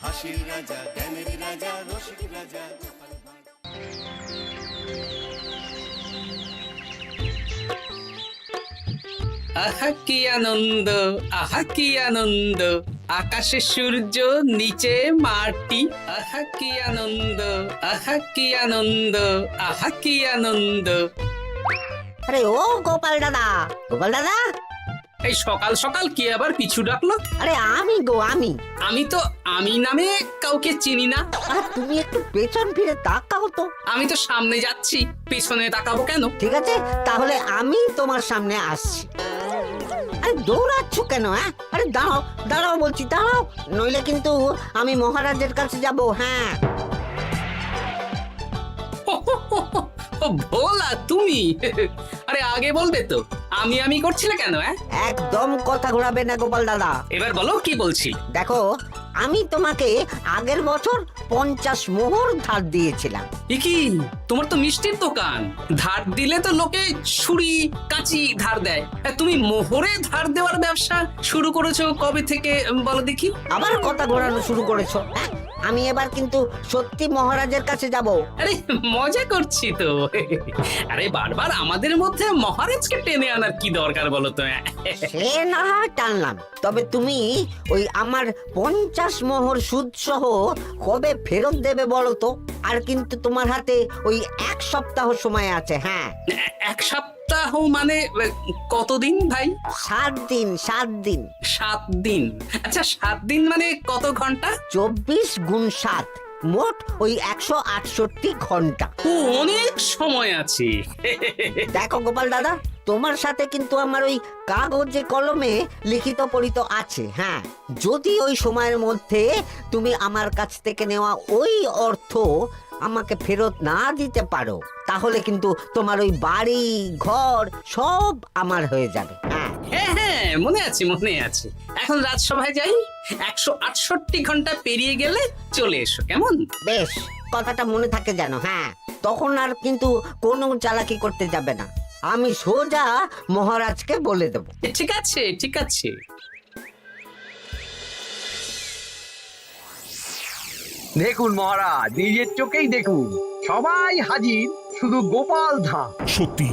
হাসির রাজা, জ্ঞানের রাজা, রসিক রাজা। আহা কি আনন্দ, আহা কি আনন্দ, আকাশে সূর্য নিচে মাটি। আহা কি আনন্দ, আহা কি আনন্দ, আহা কি আনন্দ। আরে ও গোপাল দাদা, গোপাল দাদা, এই সকাল সকাল কি আবার পিছু ডাকলো? আরে আমি গো আমি। আমি তো আমি নামে কাউকে চিনি না। আর তুমি একটু পেছন ফিরে তাকাও তো। আমি তো সামনে যাচ্ছি, পেছনে তাকাবো কেন? ঠিক আছে, তাহলে আমি তোমার সামনে আসছি। আরে দৌড়াচ্ছ কেন? হ্যাঁ, আরে দাঁড়াও দাঁড়াও বলছি, দাঁড়াও, নইলে কিন্তু আমি মহারাজের কাছে যাব। হ্যাঁ, ও ভোলা তুমি? আরে আগে বলবে তো, আমি করছিলে কেন? একদম কথা ঘোরাবে না গোপাল দাদা। এবার বলো কি বলছি। দেখো, আমি তোমাকে আগের বছর 50 মোহর ধার দিয়েছিলাম। এ কি, তোমার তো মিষ্টির দোকান, ধার দিলে তো লোকে ছুরি কাঁচি ধার দেয়, আর তুমি মোহরে ধার দেওয়ার ব্যবসা শুরু করেছো কবে থেকে বলো দেখি? আবার কথা ঘোরানো শুরু করেছো? হ্যাঁ, আমি এবার কিন্তু সত্যি মহারাজের কাছে যাব। আরে মজা করছি তো। আরে বারবার আমাদের মধ্যে মহারাজকে টেনে আনার কি দরকার বলো তো? সে না হয় টানলাম, তবে তুমি ওই আমার 50 মোহর সুদ সহ কবে ফেরত দেবে বলো তো? আর কিন্তু তোমার হাতে ওই 1 সপ্তাহ সময় আছে। হ্যাঁ, 1 সপ্তাহ মানে কতদিন ভাই? 7 দিন, 7 দিন। 7 দিন? আচ্ছা 7 দিন মানে কত ঘন্টা? 24 গুণ 7, মোট ওই 168 ঘন্টা। ও, অনেক সময় আছে। দেখো গোপাল দাদা, তোমার সাথে কিন্তু আমার ওই কাগজে কলমে লিখিত পড়িত আছে। হ্যাঁ, যদি ওই সময়ের মধ্যে তুমি আমার কাছ থেকে নেওয়া ওই অর্থ আমাকে ফেরত না দিতে পারো, তাহলে কিন্তু তোমার ওই বাড়ি ঘর সব আমার হয়ে যাবে। হ্যাঁ, হ্যাঁ হ্যাঁ, মনে আছে মনে আছে। এখন রাজসভায় যাই, 168 ঘন্টা পেরিয়ে গেলে চলে এসো, কেমন? বেশ, কথাটা মনে থাকে যেন। হ্যাঁ, তখন আর কিন্তু কোনো চালাকি করতে যাবে না, আমি সোজা মহারাজকে বলে দেব। ঠিক আছে ঠিক আছে। দেখুন মহারাজ, নিজের চোখেই দেখুন, সবাই হাজির, শুধু গোপাল ধা। সত্যি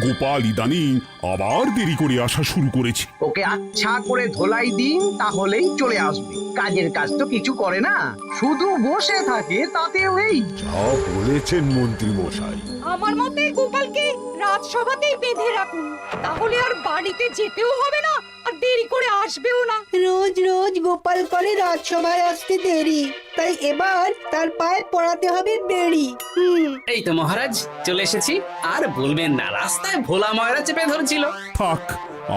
গোপাল ইদানিং আবার দেরি করে আসা শুরু করেছে। ওকে আচ্ছা করে ধোলাই দিন, তাহলেই চলে আসবে। কাজের কাজ তো কিছু করে না, শুধু বসে থাকে, তাতেও এই। যা বলেছেন মন্ত্রী মশাই। আমার মতে গোপালকে রাজসভাতেই বেঁধে রাখুন, তাহলে আর বাড়িতে যেতেও হবে না, আর দেরি করে আসবেও না। রোজ রোজ গোপাল করে রাজসভায় আসতে দেরি, তাই এবার তার পায়ে পড়াতে হবে বেড়ি। এই তো মহারাজ চলে এসেছি। আর বলবেন না, রাস্তায় ভোলা ময়রা চেপে ধরছিল। থাক,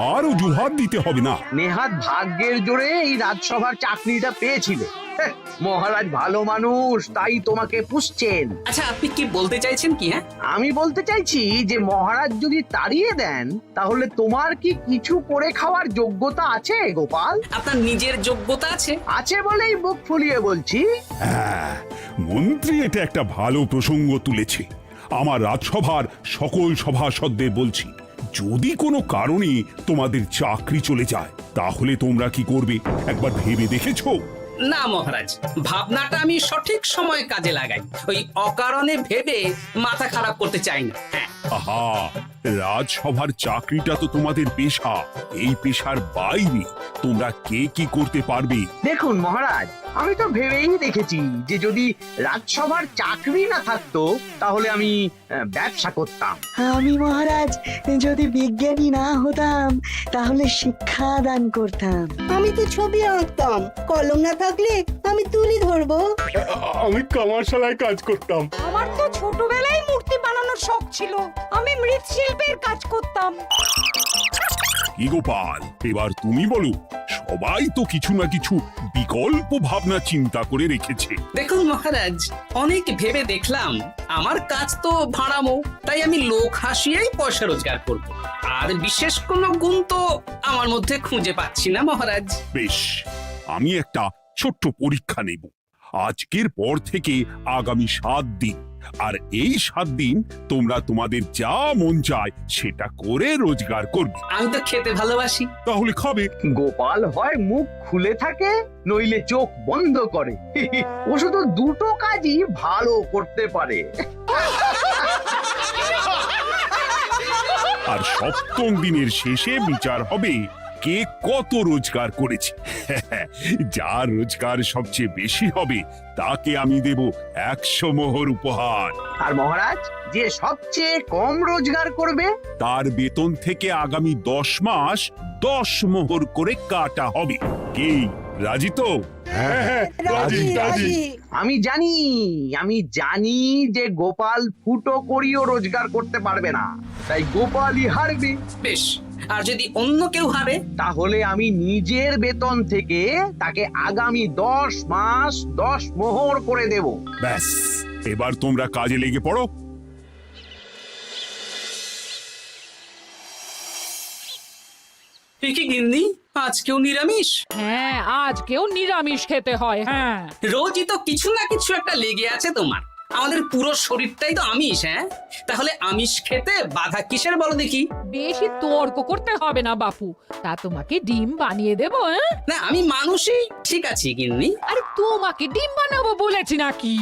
আর অজুহাত দিতে হবে না। নেহাত ভাগ্যের জোরে এই রাজসভার চাকরিটা পেয়েছিল। হ্যাঁ, মহারাজ ভালো মানুষ, তাই তোমাকে পুষছেন। আচ্ছা আপনি কি বলতে চাইছেন কি? আমি বলতে চাইছি যে মহারাজ যদি তাড়িয়ে দেন, তাহলে তোমার কি কিছু করে খাওয়ার যোগ্যতা আছে গোপাল? আপনার নিজের যোগ্যতা আছে? আছে বলেই মুখ ফুলিয়ে বলছি। হ্যাঁ, মন্ত্রী এটা একটা ভালো প্রসঙ্গ তুলেছে। আমার রাজসভার সকল সভাসদদের বলছি, যদি কোনো কারণে তোমাদের চাকরি চলে যায়, তাহলে তোমরা কি করবে একবার ভেবে দেখেছো? না মহারাজ, ভাবনাটা আমি সঠিক সময় কাজে লাগাই, ওই অকারণে ভেবে মাথা খারাপ করতে চাই না। হ্যাঁ, আহা, রাজসভার চাকরিটা তো তোমাদের পেশা। এই পেশার বাইরে তোমরা কে কি করতে পারবে? দেখুন মহারাজ, আমি তো ভেবেই দেখেছি যে যদি রাজসভার চাকরি না থাকতো, তাহলে আমি ব্যবসা করতাম। আমি মহারাজ যদি বিজ্ঞানী না হতাম, তাহলে শিক্ষা দান করতাম। আমি তো ছবি আঁকতাম, কলম না থাকলে আমি তুলি ধরবো। আমি কামারশালায় কাজ করতাম। আমার তো ছোটবেলায় মূর্তি বানানোর শখ ছিল, আমি মৃৎশিল্পের কাজ করতাম। কি গোপাল, এবার তুমি বলো। সবাই তো কিছু না কিছু বিকল্প ভাবনা চিন্তা করে রেখেছে। দেখুন মহারাজ, অনেক ভেবে দেখলাম আমার কাজ তো ভাড়ামো, তাই আমি লোক হাসিয়েই পয়সা রোজগার করব। আর বিশেষ কোনো গুণ তো আমার মধ্যে খুঁজে পাচ্ছি না মহারাজ। বেশ, আমি একটা ছোট্ট পরীক্ষা নেব। আজকের পর থেকে আগামী 7 দিন, আর এই 7 দিন তোমরা তোমাদের যা মন চায় সেটা করে রোজগার করবে। আমি তো খেতে ভালোবাসি। তাহলে খাবে। গোপাল হয় মুখ খুলে থাকে, নইলে চোখ বন্ধ করে। ও শুধু দুটো কাজই ভালো করতে পারে। আর 7ম দিনের শেষে বিচার হবে কে কত রোজগার করেছে। যার রোজগার সবচেয়ে বেশি হবে তাকে আমি দেব 100 মোহর উপহার। আর মহারাজ, যে সবচেয়ে কম রোজগার করবে তার বেতন থেকে আগামী 10 মাস 10 মোহর করে কাটা হবে। কি রাজি তো? হ্যাঁ, রাজি রাজি। আমি জানি যে গোপাল ফুটো করিও রোজগার করতে পারবে না, তাই গোপালই হারবে। বেশ, আর যদি অন্য কেউ হারে? তাহলে আমি নিজের বেতন থেকে তাকে আগামী 10 মাস 10 মোহর করে দেব। ব্যাস, এবার তোমরা কাজে লেগে পড়ো। এ কি গিন্নি, আজকেও নিরামিষ? হ্যাঁ, আজকেও নিরামিষ খেতে হয়। হ্যাঁ, রোজই তো কিছু না কিছু একটা লেগে আছে তোমার। আমাদের পুরো শরীরটাই তো আমিষ। হ্যাঁ, তাহলে আমিষ খেতে বাধা কিসের বলো দেখি? বেশি তর্ক করতে হবে না বাপু, তা তোমাকে ডিম বানিয়ে দেবো। হ্যাঁ, না, আমি মানুষই। ঠিক আছে গিন্নি। আরে তোমাকে ডিম বানাবো বলেছি নাকি?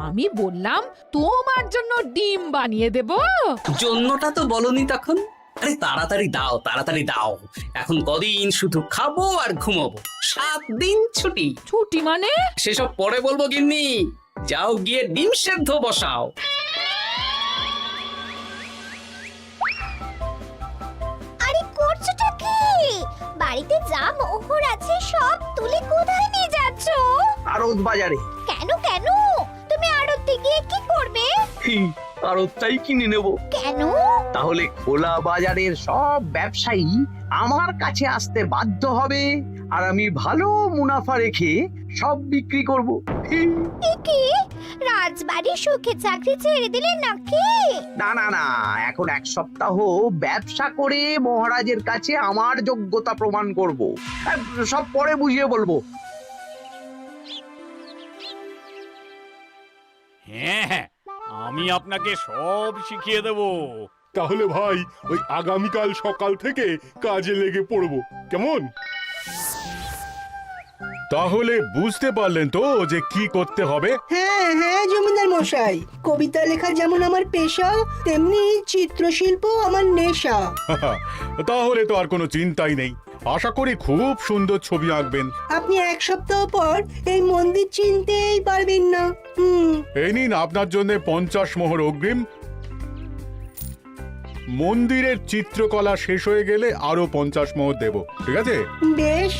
আমি বললাম তোমার জন্য ডিম বানিয়ে দেবো। জন্যটা তো বলনি তখন। আরে তাড়াতাড়ি দাও, তাড়াতাড়ি দাও। এখন কদিন শুধু খাবো আর ঘুমাবো। 7 দিন ছুটি। ছুটি মানে? সেসব পরে বলবো গিন্নি। যাও গিয়ে ডিম সেদ্ধ বসাও। আরে করছোটা কি? বাড়িতে যা মোহর আছে সব তুলে কোথায় নিয়ে যাচ্ছো? আড়ত বাজারে। কেন কেন? তুমি আড়তে গিয়ে কি করবে? আড়তটাই কিনে নেব। কেন? তাহলে খোলা বাজারের সব ব্যবসায়ী আমার কাছে আসতে বাধ্য হবে, আর আমি ভালো মুনাফা রেখে সব বিক্রি করব। এ কি? রাজবাড়ির সুখে চাকরি ছেড়ে দিলে নাকি? না না না, এখন 1 সপ্তাহ ব্যবসা করে মহারাজের কাছে আমার যোগ্যতা প্রমাণ করব। সব পরে বুঝিয়ে বলবো। হ্যাঁ, আমি আপনাকে সব শিখিয়ে দেব। তাহলে ভাই ওই আগামীকাল সকাল থেকে কাজে লেগে পড়বো, কেমন? তাহলে বুঝতে পারলেন তো যে কি করতে হবে? হ্যাঁ হ্যাঁ জমিদার মশাই, কবিতা লেখা যেমন আমার পেশা, তেমনি চিত্রশিল্প আমার নেশা। তাহলে তো আর কোনো চিন্তাই নেই। আশা করি খুব সুন্দর ছবি আঁকবেন। আপনি 1 সপ্তাহ পর এই মন্দির চিনতেই পারবেন না। এই নিন আপনার জন্য 50 মোহর অগ্রিম। মন্দিরের চিত্রকলা শেষ হয়ে গেলে আরো 50 মোহর দেব, ঠিক আছে? বেশ।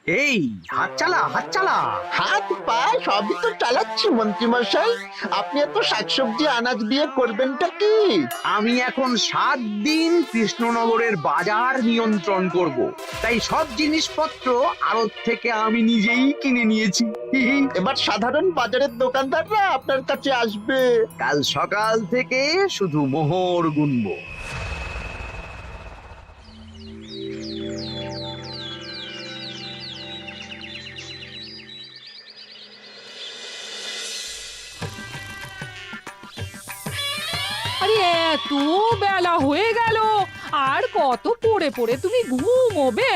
এই হাত চালা, হাত চালা। হাত পা সবই তো চালাচ্ছি মন্ত্রী মশাই। আপনি এত শাকসবজি আনাজ দিয়ে করবেনটা কি? আমি এখন 7 দিন কৃষ্ণনগরের বাজার নিয়ন্ত্রণ করব, তাই সব জিনিসপত্র আড়ত থেকে আমি নিজেই কিনে নিয়েছি। এবার সাধারণ বাজারের দোকানদাররা আপনার কাছে আসবে। কাল সকাল থেকে শুধু মোহর গুনবো। আরে এত বেলা হয়ে গেল, আর কত পড়ে পড়ে তুমি ঘুমোবে?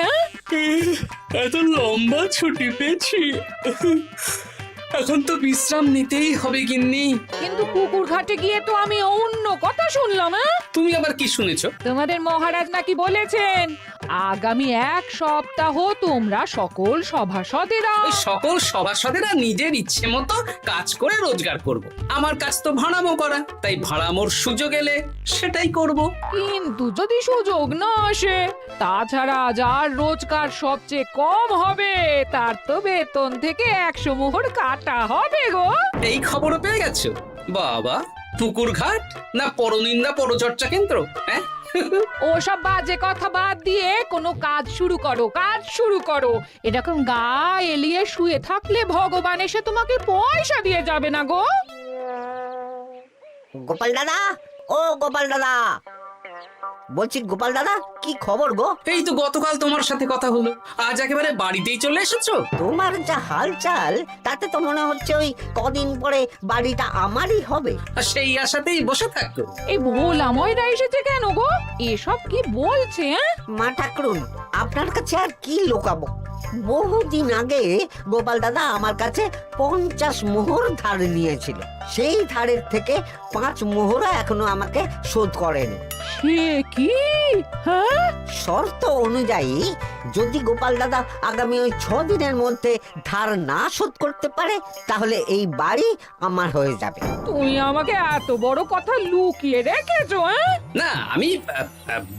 এত লম্বা ছুটি পেয়েছি, এখন তো বিশ্রাম নিতেই হবে গিন্নি। কিন্তু পুকুর ঘাটে গিয়ে তো আমি অন্য কথা শুনলাম। তুমি আবার কি শুনেছো? তোমাদের মহারাজ নাকি বলেছেন আগামী 1 সপ্তাহ তোমরা সকল সভাসদেরা ওই সকল সভাসদেরা নিজের ইচ্ছে মতো কাজ করে রোজগার করব। আমার কাজ তো ভাড়ামো করা, তাই ভাড়ামোর সুযোগ এলে সেটাই করব। কিন্তু যদি সুযোগ না আসে, তাছাড়া যার রোজগার সবচেয়ে কম হবে তার তো বেতন থেকে 100 মোহর কাটা হবে গো। এই খবর পেয়ে গেছো? বাবা, পুকুর ঘাট না পরনিন্দা পরচর্চা কেন্দ্র? হ্যাঁ, ওসব বাজে কথা বাদ দিয়ে কোনো কাজ শুরু করো, কাজ শুরু করো। এরকম গা এলিয়ে শুয়ে থাকলে ভগবান এসে তোমাকে পয়সা দিয়ে যাবে না গো। গোপাল দাদা, ও গোপাল দাদা, বলছি গোপাল দাদা কি খবর গো? এই তো গতকাল তোমার সাথে কথা হলো, আজ একেবারে বাড়িতেই চলে এসেছো। তোমার যা হালচাল তাতে তো মনে হচ্ছে ওই কদিন পরে বাড়িটা আমারই হবে। আর সেই আশাতেই বসে থাকো। এই ভোলাময়রা এসেছে কেন গো? এসব কি বলছে? মা ঠাকুরুন, আপনার কাছে আর কি লুকাবো? বহুদিন আগে গোপাল দাদা আমার কাছে 50 মোহর ধার নিয়েছিল। সেই ধারের থেকে 5 মোহরা এখনো আমাকে শোধ করেনি। সে কি? হ্যাঁ, শর্ত অনুযায়ী যদি গোপাল দাদা আগামী ওই 6 দিনের মধ্যে ধার না শোধ করতে পারে তাহলে এই বাড়ি আমার হয়ে যাবে। তুমি আমাকে এত বড় কথা লুকিয়ে রেখেছো? না, আমি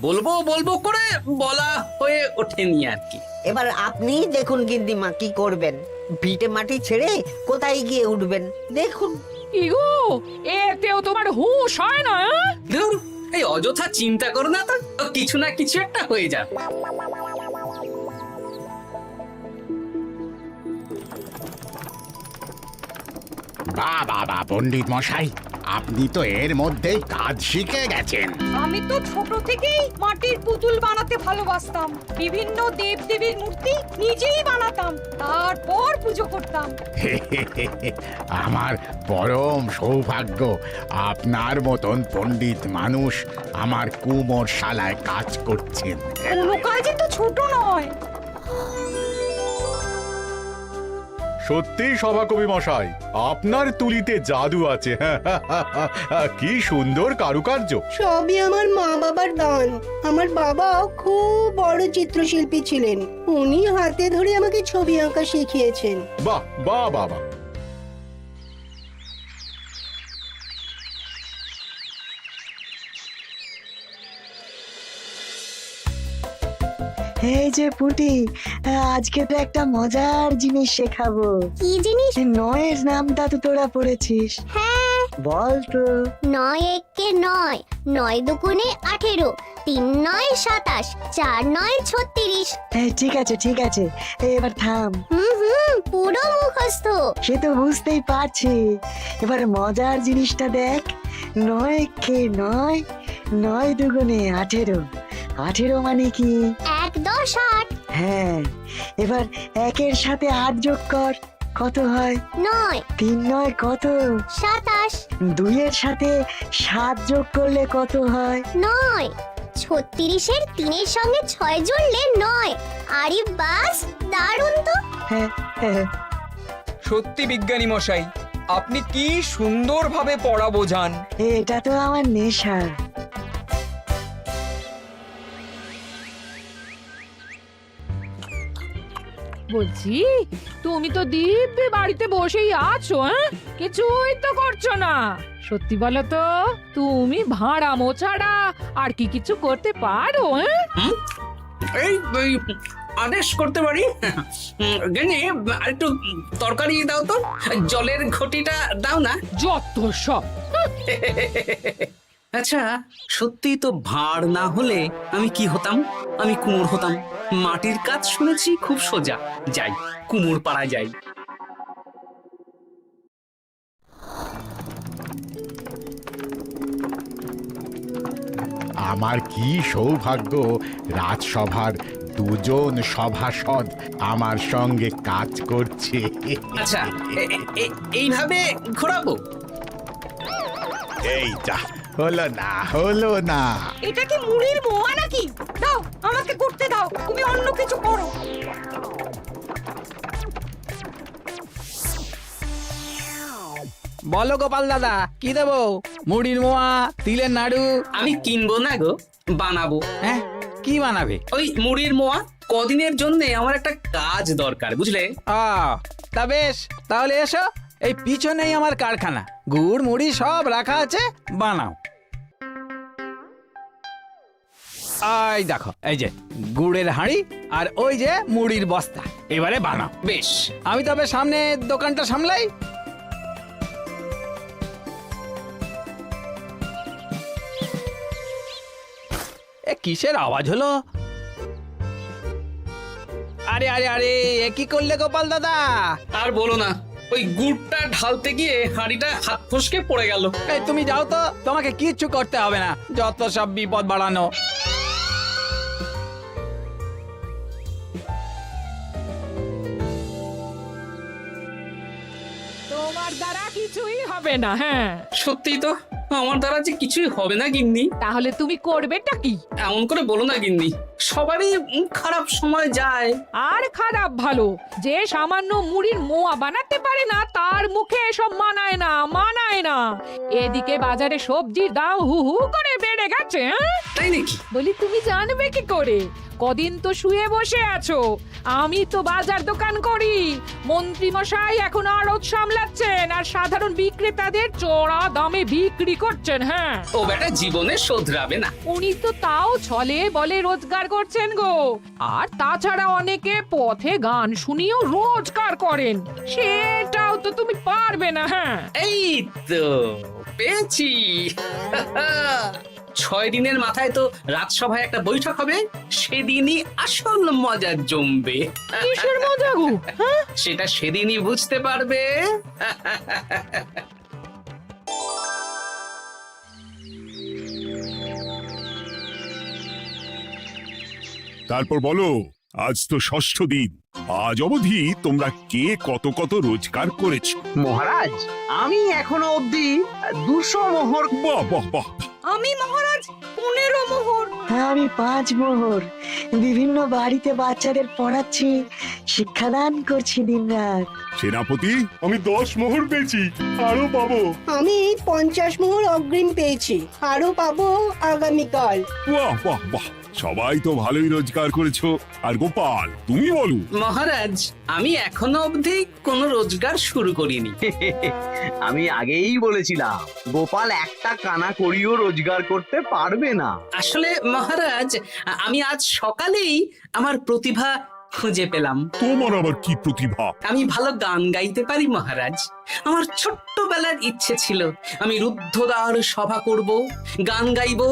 বলবো বলবো করে বলা হয়ে ওঠেনি আর কি। এবার আপনি দেখুন গিন্দিমা কি করবেন। ভিটে মাটি ছেড়ে কোথায় গিয়ে উঠবেন দেখুন। কি গো, এতেও তোমার হুঁশ হয় না? ধুর, এই অযথা চিন্তা করো না তো, কিছু না কিছু একটা হয়ে যাবে। বাহ বাহ বাহ, পণ্ডিত মশাই, আপনি তো এর মধ্যেই কাজ শিখে গেছেন। আমি তো ছোট থেকেই মাটির পুতুল বানাতে ভালোবাসতাম। বিভিন্ন দেবদেবীর মূর্তি নিজেই বানাতাম, তারপর পুজো করতাম। আমার পরম সৌভাগ্য, আপনার মতন পণ্ডিত মানুষ আমার কুমোর শালায় কাজ করছেন। কোনো কাজে তো ছোট নয়। সত্যি সভাকবি মশাই, আপনার তুলিতে জাদু আছে। কি সুন্দর কারুকার্য। সবই আমার মা বাবার দান। আমার বাবা খুব বড় চিত্রশিল্পী ছিলেন। উনি হাতে ধরে আমাকে ছবি আঁকা শিখিয়েছেন। বাহ বাহ বাবা। এই যে পুটি, আজকে তো একটা মজার জিনিস শেখাবো। কি জিনিস? নয়ের নামটা তো তোরা পড়েছিস। হ্যাঁ, বল তো। 9 একে 9, 9 দুগুণে 18, 3 9 27, 4 9 36। ঠিক আছে ঠিক আছে, এবার থাম। পুরো মুখস্থ। সে তো বুঝতেই পারছি। এবার মজার জিনিসটা দেখ। 9 কে 9, 9 দুগুণে 18, 18 মানে কি? 1 10 8। হ্যাঁ, এবার 1-এর সাথে 8 যোগ কর, কত হয়? 9 3 9 কত? 27। 2-এর সাথে 7 যোগ করলে কত হয়? 9 36-এর 3-এর সঙ্গে 6 জুড়লে 9। আরে বাস, দারুণ তো। হ্যাঁ হ্যাঁ। সত্যি বিজ্ঞানী মশাই, আপনি কি সুন্দরভাবে পড়া বোঝান। এটা তো আমার নেশা। বলছি, তুমি তো দিব্যি বাড়িতে বসেই আছো, কিছুই তো করছো না। সত্যি বলো তো, তুমি ভাড়া মোছাড়া আর কি কিছু করতে পারো? এই এই আদেশ করতে পারি। গেনি, একটু তরকারি দাও তো, জলের ঘটিটা দাও না। যত সব। আচ্ছা, সত্যি তো ভাড় না হলে আমি কি হতাম? আমি কুমোর হতাম। মাটির কাজ শুনেছি খুব সোজা। যাই, কুমোর পাড়ায় যাই। আমার কি সৌভাগ্য, রাজসভার দুজন সভাসদ আমার সঙ্গে কাজ করছে। আচ্ছা, এইভাবে ঘোরাবো? এই যা, হলো না হলো না। এটা কি মুড়ির মোয়া নাকি? দাও, আমাকে করতে দাও, তুমি অন্য কিছু করো। বলো গোপাল দাদা, কি দেবো? মুড়ির মোয়া, তিলের নাড়ু? আমি কিনবো না গো, বানাবো। হ্যাঁ, কি বানাবে? ওই মুড়ির মোয়া। কদিনের জন্য আমার একটা কাজ দরকার, বুঝলে? তা বেশ, তাহলে এসো, এই পিছনেই আমার কারখানা। গুড় মুড়ি সব রাখা আছে, বানাও। এই দেখো, এই যে গুড়ের হাঁড়ি আর ওই যে মুড়ির বস্তা, এবারে বানাও। বেশ, আমি তবে সামনে দোকানটা সামলাই। এ কিসের আওয়াজ হলো? আরে আরে আরে, এ কি করলে গোপাল দাদা? আর বলো না, ওই গুড়টা ঢালতে গিয়ে হাঁড়িটা হাত ফসকে পড়ে গেল। এই তুমি যাও তো, তোমাকে কিচ্ছু করতে হবে না, যত সব বিপদ বাড়ানো। তোমার দ্বারা কিছুই হবে না। হ্যাঁ, সত্যি তো, আমার দ্বারা যে কিছুই হবে না গিন্নি। তাহলে তুমি করবেটা কি? এমন করে বলো না গিন্নি, সবারই খারাপ সময় যায়। আর খারাপ ভালো, যে সামান্য মুড়ির মোয়া বানাতে পারে না তার মুখে এসব মানায় না, মানায় না। এদিকে বাজারে সবজির দাম হু হু করে বেড়ে গেছে। তাই নাকি? বলি তুমি জানবে কি করে? কদিন তো শুয়ে বসে আছো, আমি তো বাজার দোকান করি। মন্ত্রী মশাই এখন আড়ত সামলাচ্ছেন আর সাধারণ বিক্রেতাদের চড়া দামে বিক্রি করছেন। হ্যাঁ, ও বেটা জীবনে শোধরাবে না। উনি তো তাও ছলে বলে রোজগার করছেন গো। আর তাছাড়া অনেকে পথে গান শুনিয়েও রোজগার করেন, সেটাও তো তুমি পারবে না। হ্যাঁ, এই তো পেয়েছি। 6 দিনের মাথায় তো রাজসভায় একটা বৈঠক হবে, সেদিনই আসল মজা জমবে। কিসের মজা গো? হ্যাঁ, সেটা সেদিনই বুঝতে পারবে। তারপর বলো, আজ তো ষষ্ঠ দিন, আজ অবধি তোমরা কে কত কত রোজগার করেছো? মহারাজ, আমি এখনো অবধি 200 মোহর। বাহ বাহ বাহ! আমি মহারাজ 15 মোহর। হ্যাঁ, আমি 5 মোহর। বিভিন্ন বাড়িতে বাচ্চাদের পড়াচ্ছি, শিক্ষাদান করছি দিনরাত। সেনাপতি, আমি 10 মোহর পেয়েছি, আরো পাবো। আমি 50 মোহর অগ্রিম পেয়েছি, আরো পাবো আগামীকাল। বাহ বাহ বাহ! সবাই তো ভালোই রোজগার করেছো। আর গোপাল, তুমি বলো। মহারাজ, আমি এখনো অবধি কোনো রোজগার শুরু করিনি। আমি আগেই বলেছিলাম গোপাল একটা কানা করিও রোজগার করতে পারবে না। আসলে মহারাজ, আমি আজ সকালেই আমার প্রতিভা খুঁজে পেলাম। তোমার আবার কি প্রতিভা? আমি ভালো গান গাইতে পারি মহারাজ। আমার ছোট্টবেলার ইচ্ছে ছিল আমি রুদ্ধদ্বার সভা করব, গান গাইবো,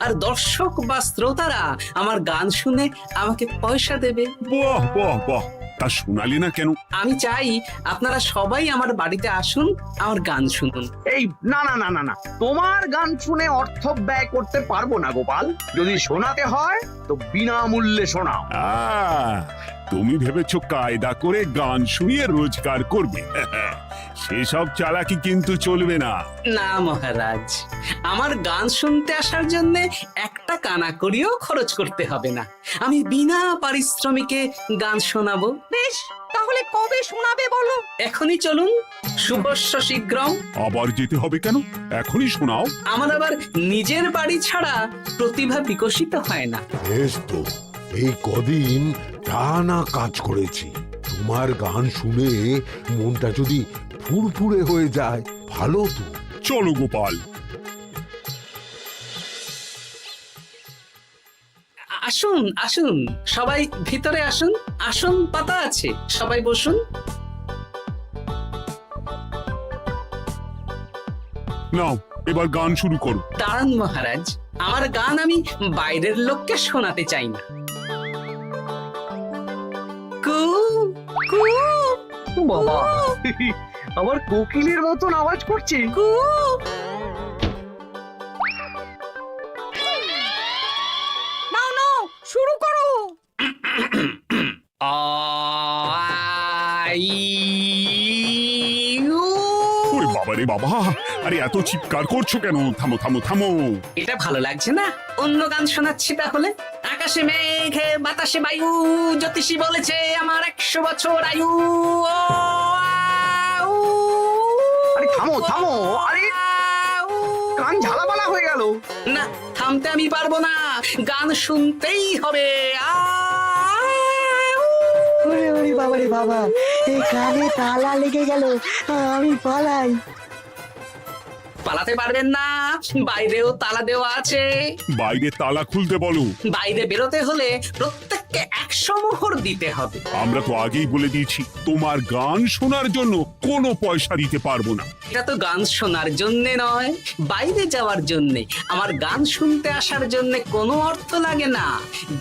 আর দর্শক বা শ্রোতারা আমার গান শুনে আমাকে পয়সা দেবে। বাহ বাহ বাহ! তা শোনালি না কেন? আমি চাই আপনারা সবাই আমার বাড়িতে আসুন, আমার গান শুনুন। এই না না না না না, তোমার গান শুনে অর্থ ব্যয় করতে পারবো না গোপাল। যদি শোনাতে হয় তো বিনামূল্যে শোনাও। তুমি ভেবেছো কায়দা করে গান শুনিয়ে রোজগার করবে? সেসব চালাকি কিন্তু চলবে না। না মহারাজ, আমার গান শুনতে আসার জন্য একটা কানা করিও খরচ করতে হবে না। আমি বিনা পারিশ্রমিকে গান শোনাবো। বেশ, তাহলে কবে শোনাবে বলো? এখনই চলুন, শুভস্য শীঘ্রম। আবার যেতে হবে কেন? এখনই শোনাও। আমার আবার নিজের বাড়ি ছাড়া প্রতিভা বিকশিত হয় না। বেশ তো, এই কদিন টানা কাজ করেছি, তোমার গান শুনে মনটা যদি ফুরফুরে হয়ে যায় ভালো তো। চলো গোপাল। আসুন আসুন, সবাই ভিতরে আসুন, আসন পাতা আছে, সবাই বসুন। নাও, এবার গান শুরু করো। দাঁড়ান মহারাজ, আমার গান আমি বাইরের লোককে শোনাতে চাই না। কু কু বাবা, আবার কোকিলের মতন আওয়াজ করছে। কু। নাও নাও, শুরু করো। ওরে বাবা রে বাবা! আরে এত চিৎকার করছো কেন? থামো থামো থামো! এটা ভালো লাগছে না, অন্য গান শোনাচ্ছি তাহলে। আকাশে মেঘে বাতাসে বায়ু, জ্যোতিষী বলেছে আমার 100 বছর আয়ু। আরে থামো থামো! আরে কান ঝালাপালা হয়ে গেল। না, থামতে আমি পারবো না, গান শুনতেই হবে। ওরে ওরে বাবা রে বাবা, এই কানে তালা লেগে গেল, আমি পালাই। পালাতে পারবেন না, বাইরেও তালা দেওয়া আছে। বাইরে তালা খুলতে বলো। বাইরে বেরোতে হলে প্রত্যেককে 100 মোহর দিতে হবে। আমরা তো আগেই বলে দিয়েছি, তোমার গান শোনার জন্য কোনো পয়সা দিতে পারবো না। এটা তো গান শোনার জন্য নয়, বাইরে যাওয়ার জন্য। আমার গান শুনতে আসার জন্য কোনো অর্থ লাগে না।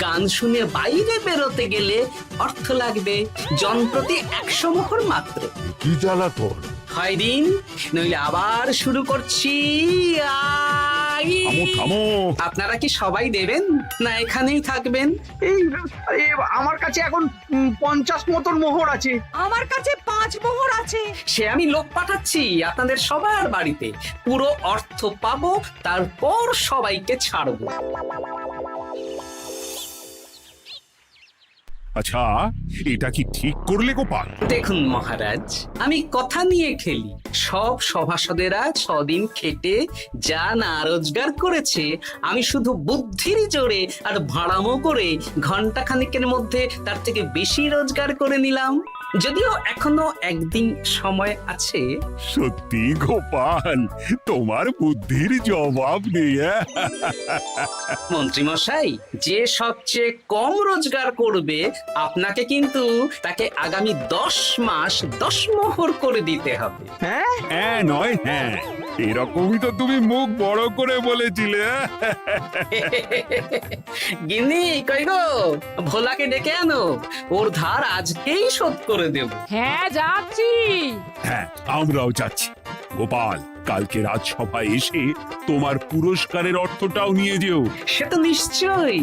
গান শুনে বাইরে বেরোতে গেলে অর্থ লাগবে, জনপ্রতি 100 মোহর মাত্র। কি জ্বালাতন! হয় দিন, নইলে আবার শুরু করছি। থামো থামো। আপনারা কি সবাই দেবেন না এখানেই থাকবেন? এই আরে, আমার কাছে এখন 50 মতন মোহর আছে। আমার কাছে 5 মোহর আছে। সে আমি লোক পাঠাচ্ছি আপনাদের সবার বাড়িতে, পুরো অর্থ পাবো, তারপর সবাইকে ছাড়বো। আচ্ছা, এটা কি ঠিক করলে গোপাল? দেখুন মহারাজ, আমি কথা নিয়ে খেলি। সব সভাসদেরা 6 দিন খেটে যা না রোজগার করেছে, আমি শুধু বুদ্ধির জোরে আর ভাড়ামো করে ঘন্টা খানিকের মধ্যে তার থেকে বেশি রোজগার করে নিলাম। যদিও এখনো একদিন সময় আছে। সত্যি গোপাল, তোমার বুদ্ধির জবাব নেই। মন্ত্রী মশাই, যে সবচেয়ে কম রোজগার করবে আপনাকে কিন্তু তাকে আগামী 10 মাস 10 মোহর করে দিতে হবে। হ্যাঁ নয় হ্যাঁ, এরকমই তো তুমি মুখ বড় করে বলেছিলে। গিন্নি কই গো, ভোলাকে ডেকে আনো, ওর ধার আজকেই শোধ করে দেব। হ্যাঁ যাচ্ছি। হ্যাঁ, আমরাও যাচ্ছি। গোপাল, কালকে রাজসভায় এসে তোমার পুরস্কারের অর্থটাও নিয়ে যেও। সে তো নিশ্চয়ই।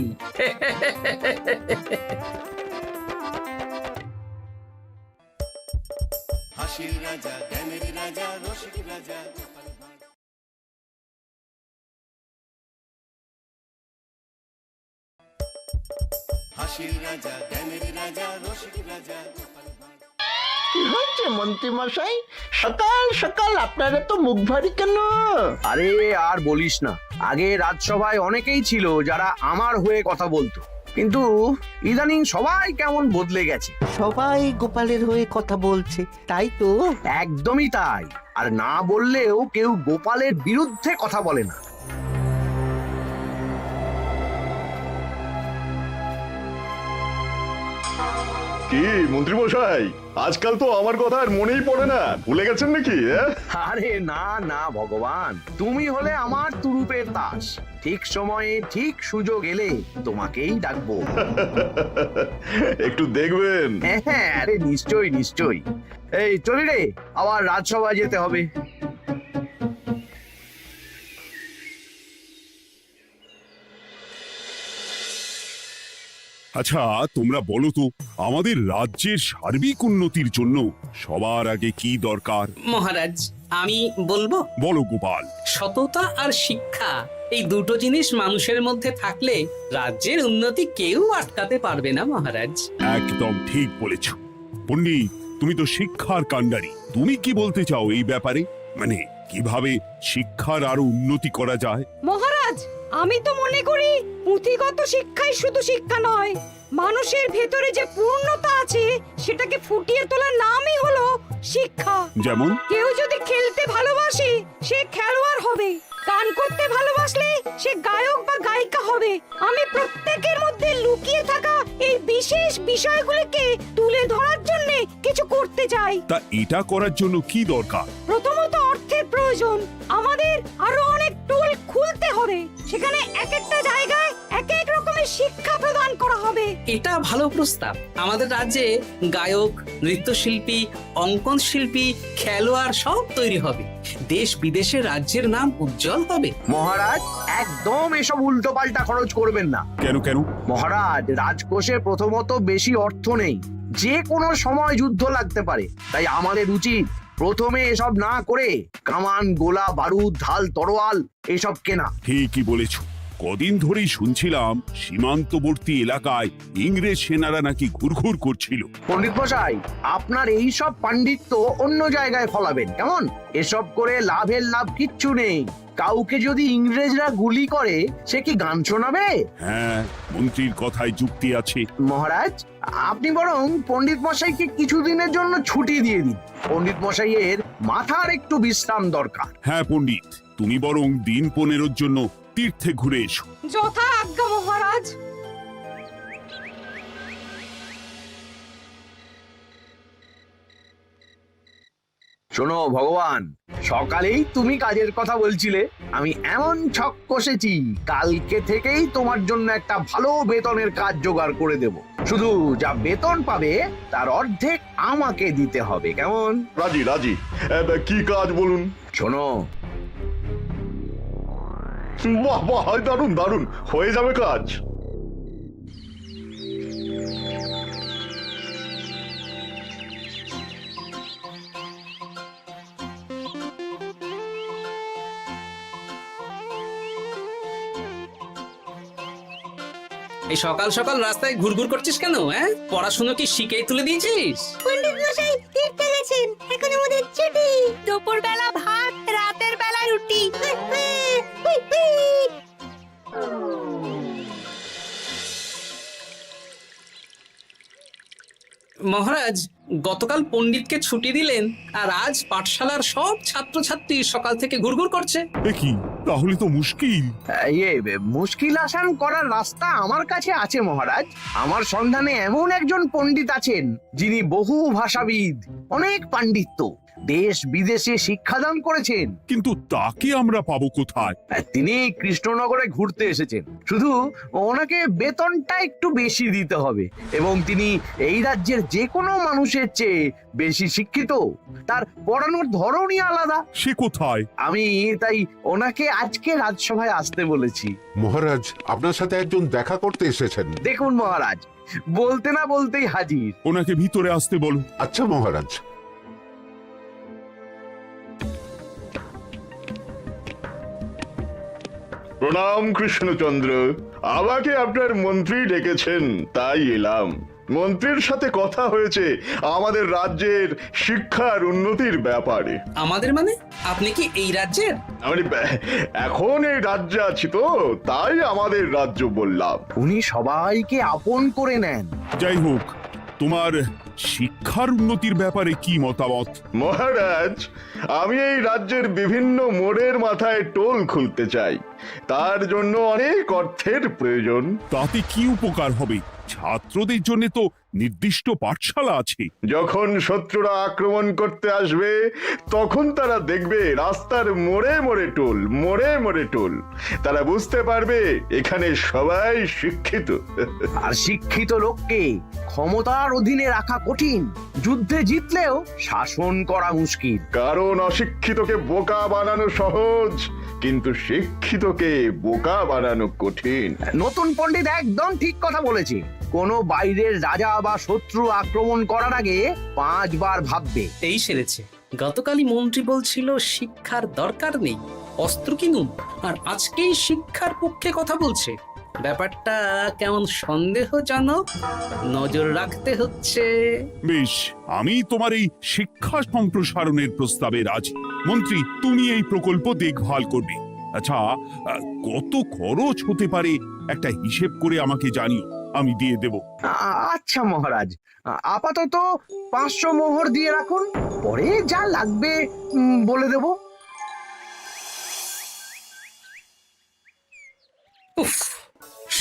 হাসির রাজা জ্ঞানের রাজা রসিক রাজা হাসির রাজা জ্ঞানের রাজা রসিক রাজা। কি হয়েছে মন্ত্রী মশাই, সকাল সকাল আপনারা তো মুখ ভারী কেন? আরে আর বলিস না, আগে রাজসভায় অনেকেই ছিল যারা আমার হয়ে কথা বলতো, কিন্তু ইদানিং সবাই কেমন বদলে গেছে। সবাই গোপালের হয়ে কথা বলছে, তাই তো? একদমই তাই। আর না বললেও কেউ গোপালের বিরুদ্ধে কথা বলে না। কি মন্ত্রী মশাই, আজকাল তো আমার কথা আর মনেই পড়ে না, ভুলে গেছেন নাকি? আরে না না ভগবান, তুমি হলে আমার তুরুপের তাস। ঠিক সময়ে ঠিক সুযোগ এলে তোমাকেই ডাকবো। একটু দেখবেন। হ্যাঁ, আরে নিশ্চয়ই নিশ্চয়ই। এই চলি রে, আবার রাজসভায় যেতে হবে। আচ্ছা, তোমরা বলো তো, আমাদের রাজ্যের সার্বিক উন্নতির জন্য সবার আগে কি দরকার? মহারাজ, আমি বলবো। বলো গোপাল। সততা আর শিক্ষা, এই দুটো জিনিস মানুষের মধ্যে থাকলে রাজ্যের উন্নতি কেউ আটকাতে পারবে না মহারাজ। একদম ঠিক বলেছ পণ্ডিত, তুমি তো শিক্ষার কাণ্ডারি। তুমি কি বলতে চাও এই ব্যাপারে? মানে কিভাবে শিক্ষার আরো উন্নতি করা যায়? মহারাজ, আমি তো মনে করি পুঁথিগত শিক্ষাই শুধু শিক্ষা নয়, মানুষের ভেতরে যে পূর্ণতা আছে সেটাকে ফুটিয়ে তোলার নামই হলো শিক্ষা। যেমন? কেউ যদি খেলতে ভালোবাসে সে খেলোয়াড় হবে, গান করতে ভালোবাসলে সে গায়ক বা গায়িকা হবে। আমি প্রত্যেকের মধ্যে লুকিয়ে থাকা এই বিশেষ বিষয়গুলিকে তুলে ধরার জন্য কিছু করতে চাই। তা এটা করার জন্য কি দরকার? প্রথমত অর্থের প্রয়োজন। আমাদের আরো অনেক টুল খুলতে হবে, সেখানে এক একটা জায়গায় এক এক রকমের শিক্ষা প্রদান করা হবে। এটা ভালো প্রস্তাব। আমাদের রাজ্যে গায়ক, নৃত্যশিল্পী, অঙ্কন শিল্পী, খেলোয়াড় সব তৈরি হবে। দেশ বিদেশে রাজ্যের নাম উজ্জ্বল হবে। মহারাজ, একদম এসব উল্টো পাল্টা খরচ করবেন না। কেন কেন? মহারাজ, রাজকোষে প্রথমত বেশি অর্থ নেই, যে কোনো সময় যুদ্ধ লাগতে পারে। তাই আমাদের উচিত প্রথমে এসব না করে কামান, গোলা, বারুদ, ঢাল, তরোয়াল এসব কেনা। ঠিকই বলেছ। কদিন ধরেই শুনছিলাম সীমান্তবর্তী এলাকায় ইংরেজ সেনারা নাকি ঘুরঘুর করছিল। পণ্ডিত মশাই, আপনার এই সব পাণ্ডিত্য অন্য জায়গায় ফলাবেন কেমন? এসব করে লাভের লাভ কিচ্ছু নেই। কাউকে যদি ইংরেজরা গুলি করে, সে কি গান শোনাবে? হ্যাঁ, মন্ত্রীর কথায় যুক্তি আছে। মহারাজ, আপনি বরং পণ্ডিত মশাইকে কিছুদিনের জন্য ছুটি দিয়ে দিন। পণ্ডিত মশাইয়ের মাথার একটু বিশ্রাম দরকার। হ্যাঁ পণ্ডিত, তুমি বরং দিন 15 জন্য তীর্থে ঘুরে এসো। যথা আজ্ঞা মহারাজ। শোনো ভগবান, সকালেই তুমি কাজের কথা বলছিলে, আমি এমন ছক কষেছি, কালকে থেকেই তোমার জন্য একটা ভালো বেতনের কাজ জোগাড় করে দেব। শুধু যা বেতন পাবে তার অর্ধেক আমাকে দিতে হবে, কেমন? রাজি রাজি। কি কাজ বলুন? শোনো, বাহ বাহ, দারুণ দারুণ, হয়ে যাবে কাজ। এই সকাল সকাল রাস্তায় ঘুরঘুর করছিস কেন? হ্যাঁ, পড়াশুনো কি শিখেই তুলে দিয়েছিস? পণ্ডিত মশাই তীর্থে গেছেন, এখন আমাদের ছুটি। দুপুর বেলা ভাত, রাতের বেলা রুটি। মহারাজ, গতকাল পণ্ডিতকে ছুটি দিলেন আর আজ পাঠশালার সব ছাত্রছাত্রী সকাল থেকে ঘুরঘুর করছে। এ কি, তাহলে তো মুশকিল। মুশকিল আসান করার রাস্তা আমার কাছে আছে মহারাজ। আমার সন্ধানে এমন একজন পণ্ডিত আছেন যিনি বহু ভাষাবিদ, অনেক পাণ্ডিত্য, দেশ বিদেশে শিক্ষাদান করেছেন। কিন্তু তাকে আমরা পাবো কোথায়? তিনি কৃষ্ণনগরে ঘুরতে এসেছেন, শুধু ওনাকে বেতনটা একটু বেশি দিতে হবে, এবং তিনি এই রাজ্যের যে কোনো মানুষের চেয়ে বেশি শিক্ষিত, তার পড়ানোর ধরনই আলাদা। সে কোথায়? আমি তাই ওনাকে আজকে রাজসভায় আসতে বলেছি। মহারাজ, আপনার সাথে একজন দেখা করতে এসেছেন। দেখুন মহারাজ, বলতে না বলতেই হাজির। ওনাকে ভিতরে আসতে বলো। আচ্ছা মহারাজ। প্রণাম কৃষ্ণচন্দ্র, আমাকে আপনার মন্ত্রী ডেকেছেন, তাই এলাম। মন্ত্রীর সাথে কথা হয়েছে আমাদের রাজ্যের শিক্ষার উন্নতির ব্যাপারে। আমাদের মানে? আপনি কি এই রাজ্যের? আমি এখন এই রাজ্যে আছি তো, তাই আমাদের রাজ্য বললাম। উনি সবাইকে আপন করে নেন। যাই হোক, তোমার শিক্ষার উন্নতির ব্যাপারে কি মতামত? মহারাজ, আমি এই রাজ্যের বিভিন্ন মোড়ের মাথায় টোল খুলতে চাই, তার জন্য অনেক অর্থের প্রয়োজন। তাতে কি উপকার হবে? ছাত্রদের জন্য তো নির্দিষ্ট পাঠশালা আছে। যখন শত্রুরা আক্রমণ করতে আসবে তখন তারা দেখবে রাস্তার মোড়ে মোড়ে টোল, মোড়ে মোড়ে টোল। তারা বুঝতে পারবে এখানে সবাই শিক্ষিত। আর শিক্ষিত লোককে ক্ষমতার অধীনে রাখা কঠিন, যুদ্ধে জিতলেও শাসন করা মুশকিল। কারণ অশিক্ষিতকে বোকা বানানো সহজ, কিন্তু শিক্ষিতকে বোকা বানানো কঠিন। নতুন পণ্ডিত একদম ঠিক কথা বলেছে। কোনো বাইরের রাজা বা শত্রু আক্রমণ করার আগে 5 বার ভাববে। এই সেরেছে। গতকালই মন্ত্রী বলছিল শিক্ষার দরকার নেই, অস্ত্র কিনুন, আর আজকেই শিক্ষার পক্ষে কথা বলছে। ব্যাপারটা কেমন সন্দেহজনক, নজর রাখতে হচ্ছে। বেশ, আমি তোমার এই শিক্ষা সম্প্রসারণের প্রস্তাবে রাজি। মন্ত্রী, তুমি এই প্রকল্প দেখভাল করবে। আচ্ছা, কত খরচ হতে পারে একটা হিসেব করে আমাকে জানিও, আমি দিয়ে দেব। আচ্ছা মহারাজ, আপাতত 500 মোহর দিয়ে রাখুন, পরে যা লাগবে বলে দেব। উফ,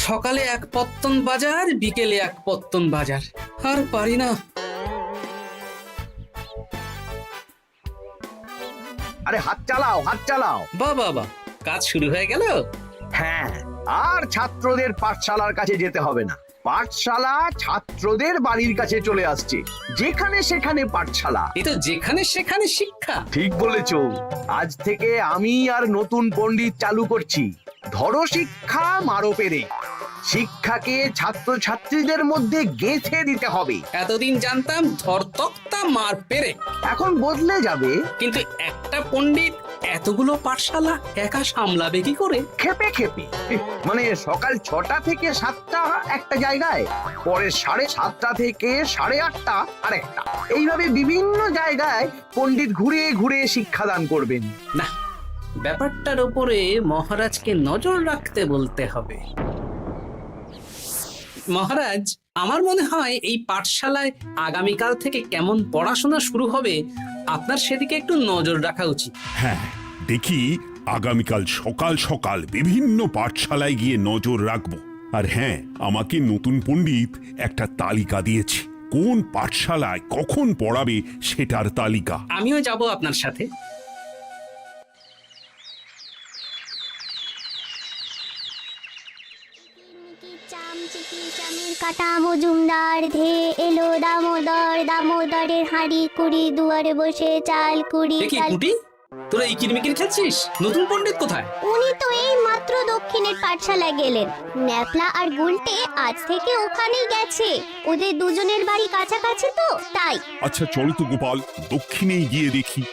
সকালে এক পত্তন বাজার, বিকেলে এক পত্তন বাজার, আর পারি না। আরে হাত চালাও, হাত চালাও। বাবা, কাজ শুরু হয়ে গেল। হ্যাঁ, আর ছাত্রদের পাঠশালার কাছে যেতে হবে না। পাঠশালা ছাত্রদের বাড়ির কাছে চলে আসছে, যেখানে সেখানে পাঠশালা। এ তো যেখানে সেখানে শিক্ষা। ঠিক বলেছো। আজ থেকে আমি আর নতুন পণ্ডিত চালু করছি, ধরো শিক্ষা মারো পেরে। শিক্ষাকে ছাত্রছাত্রীদের মধ্যে গেঁথে দিতে হবে। এতদিন জানতাম ধরতক্তা মার পেরে, এখন বদলে যাবে। কিন্তু একটা পণ্ডিত এতগুলো পাঠশালা একা সামলাবে কি করে? খেপে খেপে, মানে সকাল 6টা থেকে 7টা একটা জায়গায়, পরে 7:30 থেকে 8:30 আরেকটা, এইভাবে বিভিন্ন জায়গায় পণ্ডিত ঘুরে ঘুরে শিক্ষাদান করবেন। না, ব্যাপারটার উপরে মহারাজকে নজর রাখতে বলতে হবে। মহারাজ, আমার মনে হয় এই পাঠশালায় আগামীকাল থেকে কেমন পড়াশোনা শুরু হবে, আপনার সেদিকে একটু নজর রাখা উচিত। হ্যাঁ, দেখি আগামীকাল সকাল সকাল বিভিন্ন পাঠশালায় গিয়ে নজর রাখবো। আর হ্যাঁ, আমাকে নতুন পণ্ডিত একটা তালিকা দিয়েছে, কোন পাঠশালায় কখন পড়াবে সেটার তালিকা। আমিও যাব আপনার সাথে। চাম কাটা মজুমদার ধে এলো দামোদর, দামোদরের হাঁড়ি কুড়ি, দুয়ারে বসে চাল কুড়ি। দেখি কুটি, তোরা এই কিরমিকির খেলছিস? নতুন পণ্ডিত কোথায়? উনি তো এই মাত্র দক্ষিণের পাঠশালায় গেলেন। ন্যাপলা আর গুলটে আজ থেকে ওখানেই গেছে। ওদের দুজনের বাড়ি কাছাকাছি তো, তাই। আচ্ছা চলো তো গোপাল, দক্ষিণেই গিয়ে দেখি।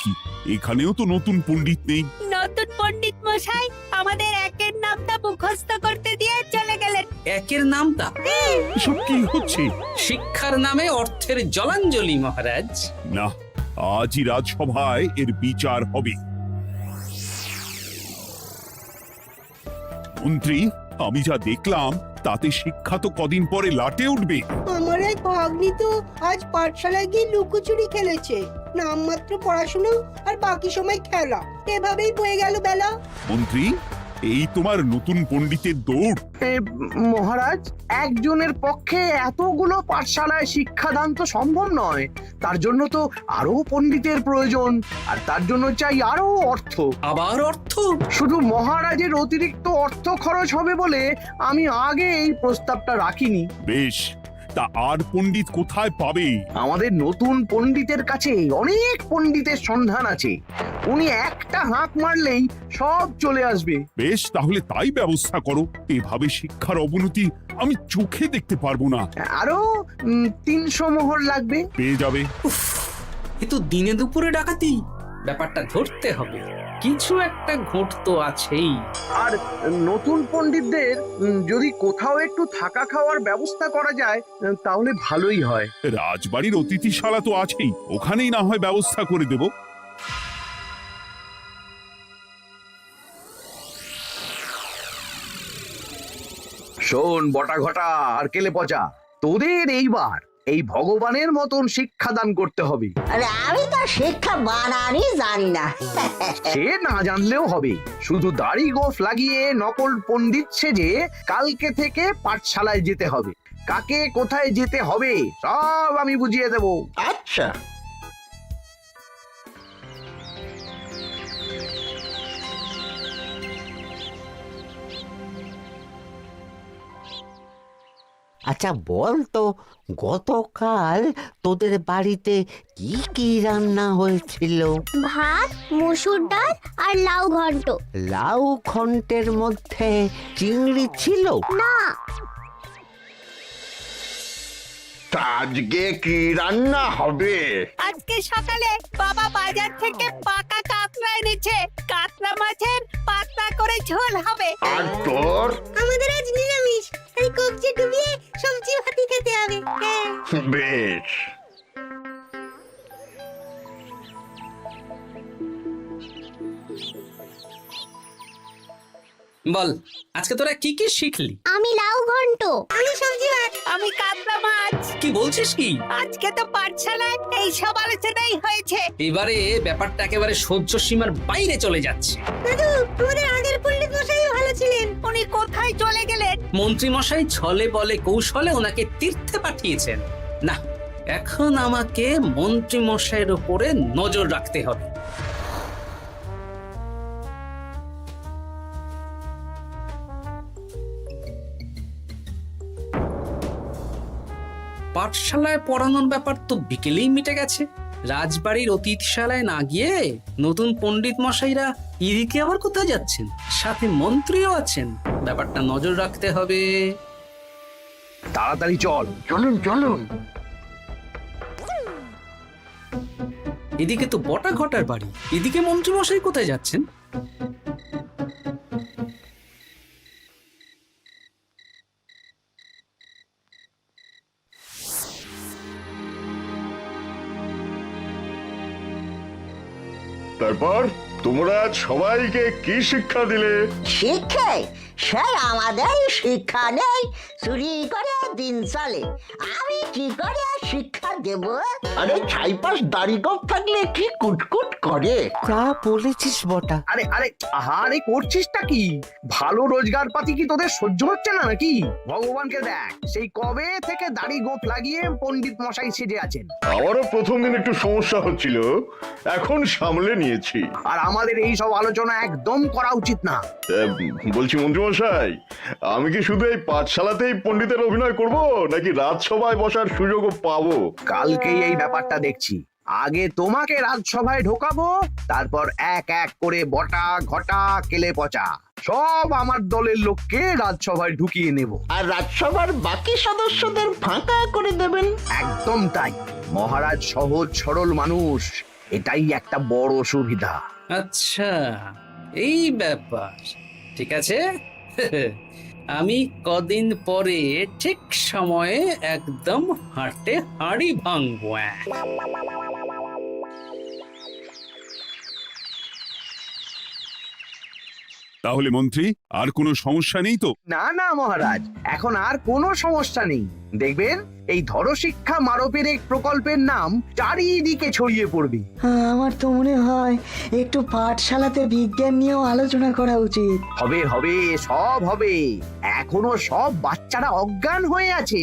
কি এখানেও তো নতুন পণ্ডিত নেই। নতুন পণ্ডিত মশাই আমাদের একের নামটা মুখস্থ করতে দিয়ে চলে গেলেন। একের নামটা? এসব কি হচ্ছে? শিক্ষার নামে অর্থের জলাঞ্জলি মহারাজ। না, আজই রাজসভায় এর বিচার হবে। মন্ত্রী, আমি যা দেখলাম তাতে শিক্ষা তো কদিন পরে লাটে উঠবে। আমার এক ভাগ্নি তো আজ পাঠশালায় গিয়ে লুকোচুরি খেলেছে। নামমাত্র পড়াশুনো আর বাকি সময় খেলা, এভাবেই বয়ে গেল বেলা। মন্ত্রী, এই তোমার নতুন পণ্ডিতের দৌড়। মহারাজ, একজনের পক্ষে এতগুলো পাঠশালায় শিক্ষাদান তো সম্ভব নয়। তার জন্য তো আরো পণ্ডিতের প্রয়োজন, আর তার জন্য চাই আরো অর্থ। আবার অর্থ? শুধু মহারাজের অতিরিক্ত অর্থ খরচ হবে বলে আমি আগে এই প্রস্তাবটা রাখিনি। বেশ, তা আর পণ্ডিত কোথায় পাবে? আমাদের নতুন পণ্ডিতের কাছে অনেক পণ্ডিতের সন্ধান আছে। উনি একটা হাঁক মারলেই সব চলে আসবে। বেশ, তাহলে তাই ব্যবস্থা করো। এভাবে শিক্ষার অবনতি আমি চোখে দেখতে পারবো না। আরো 300 মোহর লাগবে। পেয়ে যাবে। এ তো দিনে দুপুরে ডাকাতি। ব্যাপারটা ধরতে হবে, কিছু একটা ঘোট তো আছেই। আর নতুন পণ্ডিতদের যদি কোথাও একটু থাকা খাওয়ার ব্যবস্থা করা যায় তাহলে ভালোই হয়। রাজবাড়ির অতিথিশালা তো আছেই, ওখানেই না হয় ব্যবস্থা করে দেব। শোন বটা ঘটা আর কেলে পচা, তোদের এইবার এই ভগবানের মতন শিক্ষাদান করতে হবে। আরে আমি তো শিক্ষা বানানই জানি না। সে না জানলেও হবে, শুধু দাড়ি গোফ লাগিয়ে নকল পণ্ডিত সেজে কালকে থেকে পাঠশালায় যেতে হবে। কাকে কোথায় যেতে হবে সব আমি বুঝিয়ে দেব। আচ্ছা, আচ্ছা বল তো, গতকাল তোদের বাড়িতে কি কি রান্না হয়েছিল? ভাত, মসুর ডাল আর লাউ ঘন্ট। লাউ ঘন্টের মধ্যে চিংড়ি ছিল না। আজকে কি রান্না হবে? আজকে সকালে বাবা বাজার থেকে পাকা কাতলা এনেছে। কাতলা মাছের পাতলা করে ঝোল হবে। আর তোর? আমাদের আজ নিরামিষ, এই কবজি ডুবিয়ে সবজি ভাতি খেতে হবে। বেশ। বল, আজকে তোরা কি কি শিখলি? আমি লাউ ঘন্ট। আমি সবজি ভাত। আমি কাতলা মাছ। কি বলছিস কি? আজকে তো পাঠশালায় এই সব আলোচনাই হয়েছে। এবারে ব্যাপারটা একেবারে সহ্য সীমার বাইরে চলে যাচ্ছে। দাদু, আমাদের আগের পণ্ডিত মশাই ভালো ছিলেন। উনি কোথায় চলে গেলেন? মন্ত্রী মশাই ছলে বলে কৌশলে ওনাকে তীর্থে পাঠিয়েছেন। না, এখন আমাকে মন্ত্রী মশাইয়ের উপরে নজর রাখতে হবে। পাঠশালায় পড়ানোর ব্যাপার তো বিকেলেই মিটে গেছে। রাজবাড়ির অতিথিশালায় না গিয়ে নতুন পণ্ডিত মশাইরা এদিকে আবার কোথায় যাচ্ছেন? সাথে মন্ত্রীও আছেন, ব্যাপারটা নজর রাখতে হবে। তাড়াতাড়ি চল। চলুন চলুন। এদিকে তো বটা ঘটার বাড়ি, এদিকে মন্ত্রী মশাই কোথায় যাচ্ছেন? তারপর তোমরা সবাইকে কি শিক্ষা দিলে? শিক্ষা? সে আমাদের শিক্ষা নেই, চুরি করে দিন চলে আমি কি করে আর শিক্ষা দেব? আরে ছাইপাশ দাড়ি গোঁফ থাকলে কি কুটকুট করে। যা বলেছিস বটা। আরে আরে আহারে করছিসটা কি? ভালো রোজগার পাতি কি তোদের সহ্য হচ্ছে না নাকি? ভগবানকে দেখ, সেই কবে থেকে দাড়ি গোঁফ লাগিয়ে পণ্ডিত মশাই সেজে আছেন। আমারও প্রথম দিন একটু সমস্যা হচ্ছিল, এখন সামলে নিয়েছি। আর আমাদের এই সব আলোচনা একদম করা উচিত না। বলছি মন্ত্রীমশাই, আমি কি শুধু এই পাঠশালাতেই পণ্ডিতের অভিনয় করব, নাকি রাজসভায় বসার সুযোগও পাবো? কালকেই এই ব্যাপারটা দেখছি। আগে তোমাকে রাজসভায় ঢোকাবো, তারপর এক এক করে বটা ঘটা কেলে পচা সব আমার দলের লোককে রাজসভায় ঢুকিয়ে নেব। আর রাজসভার বাকি সদস্যদের ফাঁকা করে দেবেন। একদম তাই। মহারাজ সহজ সরল মানুষ, এটাই একটা বড় সুবিধা। আচ্ছা, এই ব্যাপার। ঠিক আছে, আমি কদিন পরে ঠিক সময়ে একদম হাটে হাঁড়ি ভাঙবো। তাহলে মন্ত্রী, আর কোনো সমস্যা নেই তো? না না মহারাজ, এখন আর কোনো সমস্যা নেই। দেখবেন এই ধরো শিক্ষা মারপের এক প্রকল্পের নাম চারিদিকে ছড়িয়ে পড়বে। আমার তো মনে হয় একটু পাঠশালাতে বিজ্ঞান নিয়েও আলোচনা করা উচিত। হবে হবে, সব হবে। এখনো সব বাচ্চারা অজ্ঞান হয়ে আছে।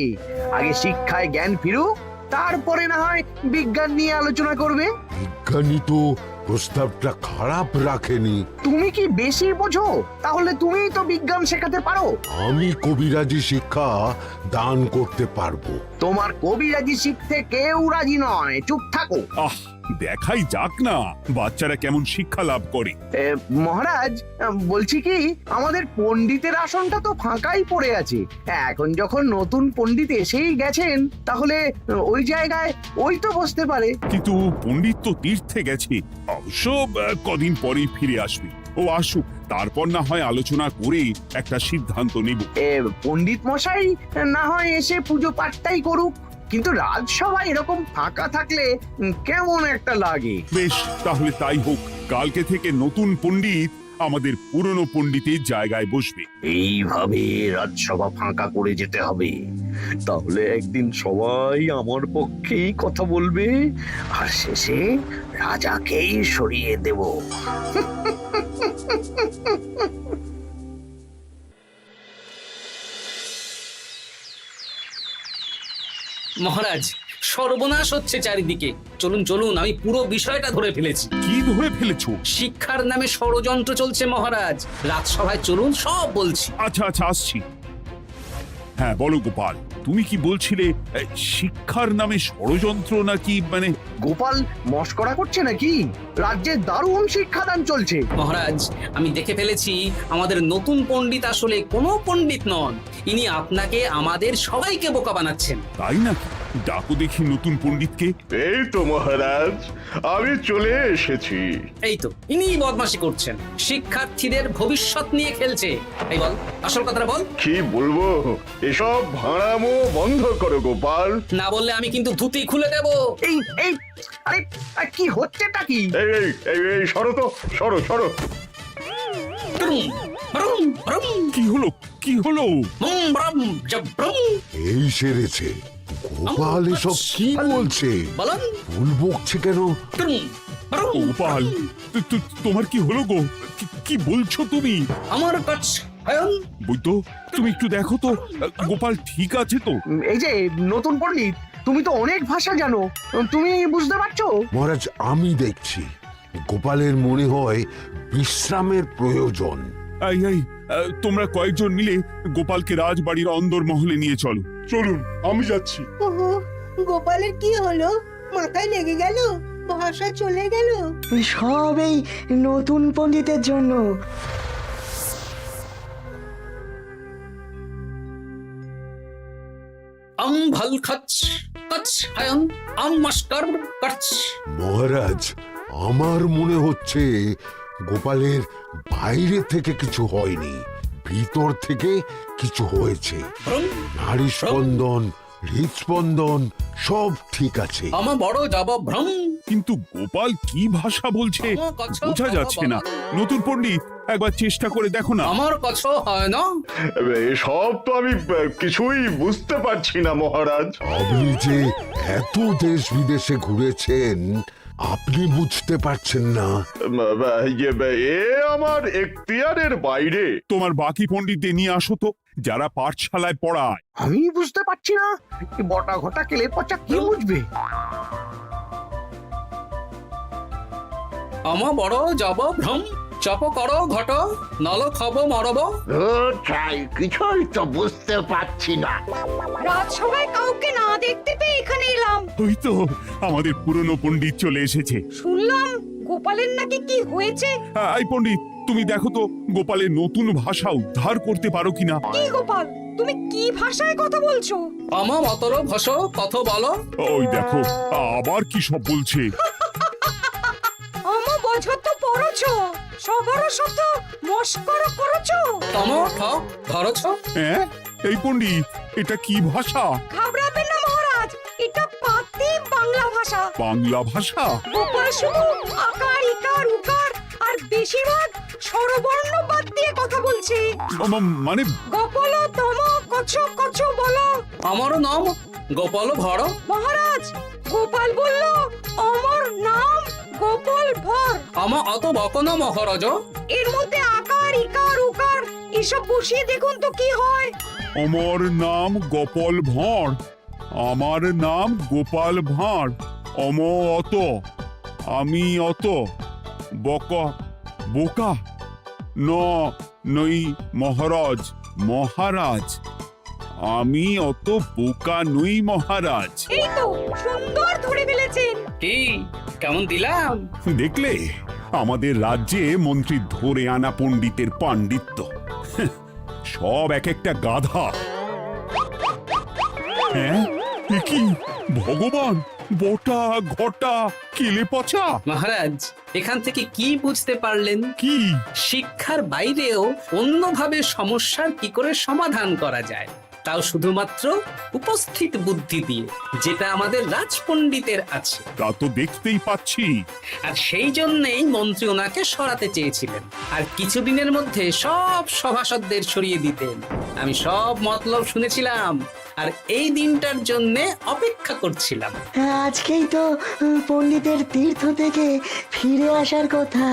আগে শিক্ষায় জ্ঞান ফিরুক, তারপরে না হয় বিজ্ঞান নিয়ে আলোচনা করবে। বিজ্ঞানী তো প্রস্তাবটা খারাপ রাখেনি। তুমি কি বেশি বোঝো? তাহলে তুমিই তো বিজ্ঞান শেখাতে পারো। আমি কবিরাজি শিক্ষা দান করতে পারবো। তোমার কবিরাজি শিখতে কেউ রাজি নয়, চুপ থাকো। আহ, দেখাই যাক না বাচ্চারা কেমন শিক্ষা লাভ করে। মহারাজ, বলছি কি, আমাদের পণ্ডিতের আসনটা তো ফাঁকাই পড়ে আছে। এখন যখন নতুন পণ্ডিত এসেই গেছেন, তাহলে ওই জায়গায় ওই তো বসতে পারে। কিন্তু পণ্ডিত তো তীর্থে গেছে, অবশ্য কদিন পরেই ফিরে আসবে। ও আসুক, তারপর না হয় আলোচনা করে একটা সিদ্ধান্ত নেব। পণ্ডিত মশাই না হয় এসে পুজো পাঠটাই করুক, কিন্তু রাজসভায় এরকম ফাঁকা থাকলে কেমন একটা লাগে। বেশ, তাহলে তাই হোক। কালকে থেকে নতুন পণ্ডিত আমাদের পুরনো পণ্ডিতের জায়গায় বসবে। এইভাবে রাজসভা ফাঁকা করে যেতে হবে। তাহলে একদিন সবাই আমার পক্ষেই কথা বলবে, আর শেষে রাজাকেই সরিয়ে দেব। মহারাজ, সর্বনাশ হচ্ছে চারিদিকে। চলুন চলুন, আমি পুরো বিষয়টা ধরে ফেলেছি। কি ধরে ফেলেছো? শিক্ষার নামে ষড়যন্ত্র চলছে মহারাজ। রাজসভায় চলুন, সব বলছি। আচ্ছা আচ্ছা, আসছি। হ্যাঁ বলো গোপাল, তুমি কি বলছিলে শিক্ষার নামে ষড়যন্ত্র নাকি? মানে গোপাল মস্করা করছে নাকি? রাজ্যে দারুণ শিক্ষাদান চলছে। মহারাজ, আমি দেখে ফেলেছি আমাদের নতুন পণ্ডিত আসলে কোনো পণ্ডিত নন। ইনি আপনাকে, আমাদের সবাইকে বোকা বানাচ্ছেন। তাই না? ডাকো দেখি নতুন পণ্ডিতকে। এই তো মহারাজ, আমি চলে এসেছি। এই তো, ইনিই বদমাশি করছেন, শিক্ষার্থীদের ভবিষ্যৎ নিয়ে খেলছে। এই বল, আসল কথাটা বল। কি বলবো, এসব ভাড়ামো বন্ধ করো গোপাল। না বললে আমি কিন্তু ধুতি খুলে দেব। এই এই আরে কি হচ্ছেটা কি? এই এই এই এই সরো তো, সরো সরো। কি হলো, কি হলো? এই সেরেছে। গোপাল এসব কি বলছে? ভুল বকছে কেন? গোপাল, তোমার কি হলো গো? কি বলছো তুমি? আমার কাছে বৈদ্য, তুমি একটু দেখো তো গোপাল ঠিক আছে তো? এই যে নতুন পণ্ডিত, তুমি তো অনেক ভাষা জানো, তুমি বুঝতে পারছো? মহারাজ, আমি দেখছি গোপালের মনে হয় বিশ্রামের প্রয়োজন। এই এই, তোমরা কয়েকজন মিলে গোপালকে রাজবাড়ির অন্দর মহলে নিয়ে চলো। চলুন, আমি যাচ্ছি। গোপালের কি হলো? মাথায় লেগে গেল? ভাষা চলে গেল? সব এই নতুন পণ্ডিতের জন্য। মহারাজ, আমার মনে হচ্ছে গোপালের বাইরে থেকে কিছু হয়নি, ভিতর থেকে কিছু হয়েছে। নারী স্পন্দন হৃদস্পন্দন সব ঠিক আছে। আমার বড় জবভ্রম। কিন্তু গোপাল কি ভাষা বলছে বোঝা যাচ্ছে না। নতুন পণ্ডিত, একবার চেষ্টা করে দেখো না। আমার কথা হয় না। এসব তো আমি কিছুই বুঝতে পারছি না মহারাজ। আপনি যে এত দেশ বিদেশে ঘুরেছেন, আপনি বুঝতে পারছেন না? এ আমার এখতিয়ারের বাইরে। তোমার বাকি পণ্ডিতদের নিয়ে আসো তো, যারা পাঠশালায় পড়ায়। আমি বুঝতে পারছি না, এই বটা ঘটা কেলে পচা কি বুঝবে? আমার বড় জবভ্রম। চপ করো ঘট, নল খব মরব। কিছুই তো বুঝতে পারছি না। রাজসভায় কাউকে না দেখতে পেয়ে এখানে এলাম। ওই তো আমাদের পুরনো পণ্ডিত চলে এসেছে। শুনলাম গোপালের নাকি কি হয়েছে। এই পণ্ডিত, তুমি দেখো তো গোপালের নতুন ভাষা উদ্ধার করতে পারো কিনা। কি গোপাল, তুমি কি ভাষায় কথা বলছো? আমার মতর ঘষ কত বলো। ওই দেখো আবার কি সব বলছে। আমো বছর তো পড়ছো, সবার সাথে মস্করা করছো। তম ঠক ধরছ। হ্যাঁ, এই পণ্ডিত, এটা কি ভাষা? ঘাবড়াবেন না মহারাজ, এটা পাতি বাংলা ভাষা। বাংলা ভাষা? গোপাল শুধু আকার ইকার উকার আর বেশিরভাগ স্বরবর্ণ বাদ দিয়ে কথা বলছে। মানে গোপাল তম কছ কছ বলো। আমার নাম গোপাল ভর। মহারাজ, গোপাল বলল আমার নাম গোপাল ভর। আমার অত বকন মহারাজ। এর মধ্যে আকার ইকার উকার এসব বসিয়ে দেখুন তো কি হয়। আমার নাম গোপাল ভাঁড়। আমার নাম গোপাল ভাঁড়। অত, আমি অত, বকা বোকা, নই মহারাজ। মহারাজ, আমি অত বোকা নই মহারাজ। এই তো সুন্দর ধরে ফেলেছেন। কি কেমন দিলাম? দেখলে আমাদের রাজ্যে মন্ত্রী ধরে আনা পণ্ডিতের পাণ্ডিত্য। সব এক একটা গাধা। হ্যাঁ, এ কি ভগবান, বটা ঘটা কেলে পচা। মহারাজ, এখান থেকে কি বুঝতে পারলেন? কি? শিক্ষার বাইরেও অন্যভাবে সমস্যার কি করে সমাধান করা যায়, তাও শুধুমাত্র উপস্থিত বুদ্ধি দিয়ে, যেটা আমাদের রাজপণ্ডিতের আছে। তা তো দেখতেই পাচ্ছি। আর সেই জন্যই মন্ত্রী ওনাকে সরাতে চেয়েছিলেন, আর কিছুদিনের মধ্যে সব সভাসদদের সরিয়ে দিতেন। আমি সব মতলব শুনেছিলাম, আর এই দিনটার জন্য অপেক্ষা করছিলাম। আজকেই তো পণ্ডিতের তীর্থ থেকে ফিরে আসার কথা।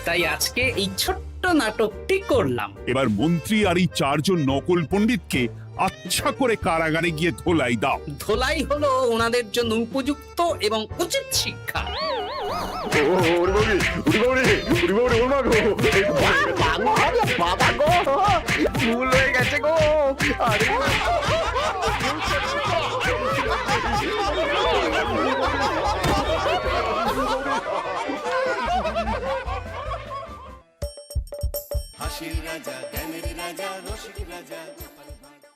তাই আজকে এই ছোট্ট নাটকটি করলাম। এবার মন্ত্রী আর এই 4 জন নকল পণ্ডিতকে আচ্ছা করে কারাগারে গিয়ে ধোলাই দাও। ধোলাই হলো ওনাদের জন্য উপযুক্ত এবং উচিত শিক্ষা। বাবা গো, ভুল হয়ে গেছে গো। আরে হাসির রাজা জ্ঞানের রাজা রসিক রাজা